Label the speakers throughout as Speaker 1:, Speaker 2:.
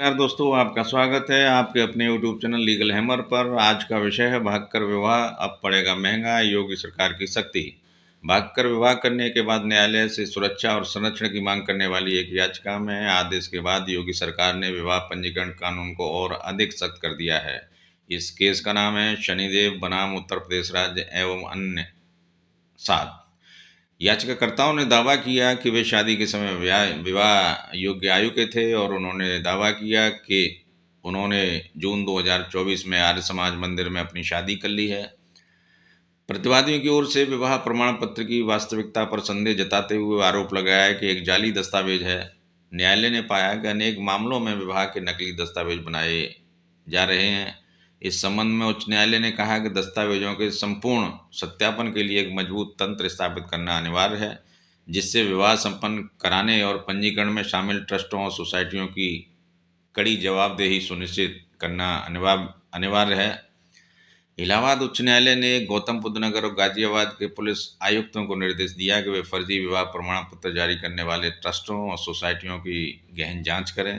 Speaker 1: नमस्कार दोस्तों, आपका स्वागत है आपके अपने यूट्यूब चैनल लीगल हैमर पर। आज का विषय है भागकर विवाह अब पड़ेगा महंगा, योगी सरकार की सख्ती। भागकर विवाह करने के बाद न्यायालय से सुरक्षा और संरक्षण की मांग करने वाली एक याचिका में आदेश के बाद योगी सरकार ने विवाह पंजीकरण कानून को और अधिक सख्त कर दिया है। इस केस का नाम है शनिदेव बनाम उत्तर प्रदेश राज्य एवं अन्य 7। याचिकाकर्ताओं ने दावा किया कि वे शादी के समय विवाह योग्य आयु के थे और उन्होंने दावा किया कि उन्होंने जून 2024 में आर्य समाज मंदिर में अपनी शादी कर ली है। प्रतिवादियों की ओर से विवाह प्रमाण पत्र की वास्तविकता पर संदेह जताते हुए आरोप लगाया है कि एक जाली दस्तावेज है। न्यायालय ने पाया कि अनेक मामलों में विवाह के नकली दस्तावेज बनाए जा रहे हैं। इस संबंध में उच्च न्यायालय ने कहा कि दस्तावेजों के संपूर्ण सत्यापन के लिए एक मजबूत तंत्र स्थापित करना अनिवार्य है, जिससे विवाह संपन्न कराने और पंजीकरण में शामिल ट्रस्टों और सोसाइटियों की कड़ी जवाबदेही सुनिश्चित करना अनिवार्य है। इलाहाबाद उच्च न्यायालय ने गौतम बुद्ध नगर और गाजियाबाद के पुलिस आयुक्तों को निर्देश दिया कि वे फर्जी विवाह प्रमाण पत्र जारी करने वाले ट्रस्टों और सोसाइटियों की गहन जांच करें।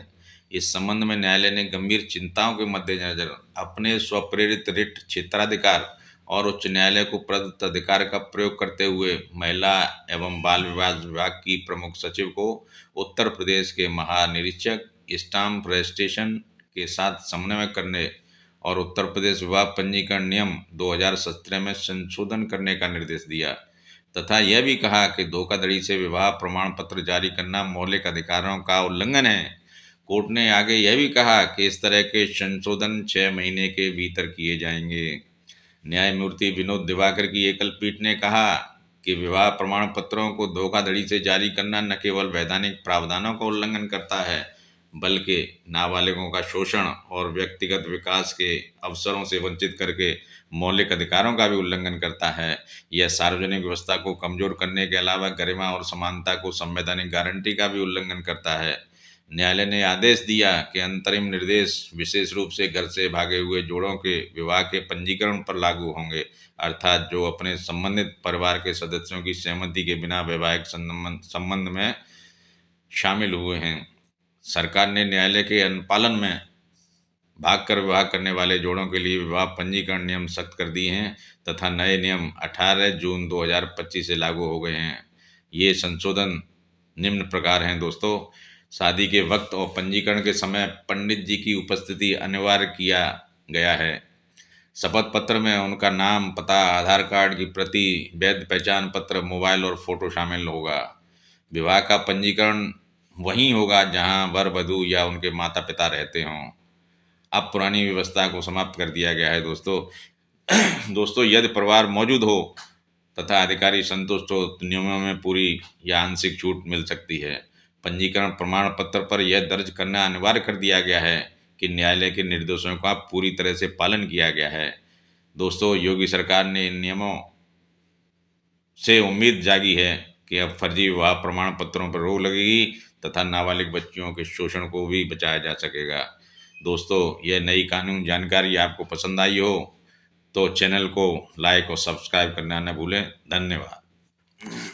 Speaker 1: इस संबंध में न्यायालय ने गंभीर चिंताओं के मद्देनजर अपने स्वप्रेरित रिट क्षेत्राधिकार और उच्च न्यायालय को प्रदत्त अधिकार का प्रयोग करते हुए महिला एवं बाल विकास विभाग की प्रमुख सचिव को उत्तर प्रदेश के महानिरीक्षक स्टाम्प रजिस्ट्रेशन के साथ समन्वय करने और उत्तर प्रदेश विवाह पंजीकरण नियम 2017 में संशोधन करने का निर्देश दिया तथा यह भी कहा कि धोखाधड़ी से विवाह प्रमाण पत्र जारी करना मौलिक अधिकारों का उल्लंघन है। कोर्ट ने आगे यह भी कहा कि इस तरह के संशोधन 6 महीने के भीतर किए जाएंगे। न्यायमूर्ति विनोद दिवाकर की एकल पीठ ने कहा कि विवाह प्रमाण पत्रों को धोखाधड़ी से जारी करना न केवल वैधानिक प्रावधानों का उल्लंघन करता है, बल्कि नाबालिगों का शोषण और व्यक्तिगत विकास के अवसरों से वंचित करके मौलिक अधिकारों का भी उल्लंघन करता है। यह सार्वजनिक व्यवस्था को कमजोर करने के अलावा गरिमा और समानता को संवैधानिक गारंटी का भी उल्लंघन करता है। न्यायालय ने आदेश दिया कि अंतरिम निर्देश विशेष रूप से घर से भागे हुए जोड़ों के विवाह के पंजीकरण पर लागू होंगे, अर्थात जो अपने संबंधित परिवार के सदस्यों की सहमति के बिना वैवाहिक संबंध में शामिल हुए हैं। सरकार ने न्यायालय के अनुपालन में भागकर विवाह करने वाले जोड़ों के लिए विवाह पंजीकरण नियम सख्त कर दिए हैं तथा नए नियम 18 जून 2025 से लागू हो गए हैं। ये संशोधन निम्न प्रकार हैं दोस्तों। शादी के वक्त और पंजीकरण के समय पंडित जी की उपस्थिति अनिवार्य किया गया है। शपथ पत्र में उनका नाम, पता, आधार कार्ड की प्रति, वैध पहचान पत्र, मोबाइल और फोटो शामिल होगा। विवाह का पंजीकरण वहीं होगा जहां वर वधू या उनके माता पिता रहते हों। अब पुरानी व्यवस्था को समाप्त कर दिया गया है दोस्तों यदि परिवार मौजूद हो तथा अधिकारी संतुष्ट हो तो नियमों में पूरी या आंशिक छूट मिल सकती है। पंजीकरण प्रमाण पत्र पर यह दर्ज करना अनिवार्य कर दिया गया है कि न्यायालय के निर्देशों का पूरी तरह से पालन किया गया है। दोस्तों, योगी सरकार ने इन नियमों से उम्मीद जागी है कि अब फर्जी विवाह प्रमाण पत्रों पर रोक लगेगी तथा नाबालिग बच्चियों के शोषण को भी बचाया जा सकेगा। दोस्तों, यह नई कानून जानकारी आपको पसंद आई हो तो चैनल को लाइक और सब्सक्राइब करना न भूलें। धन्यवाद।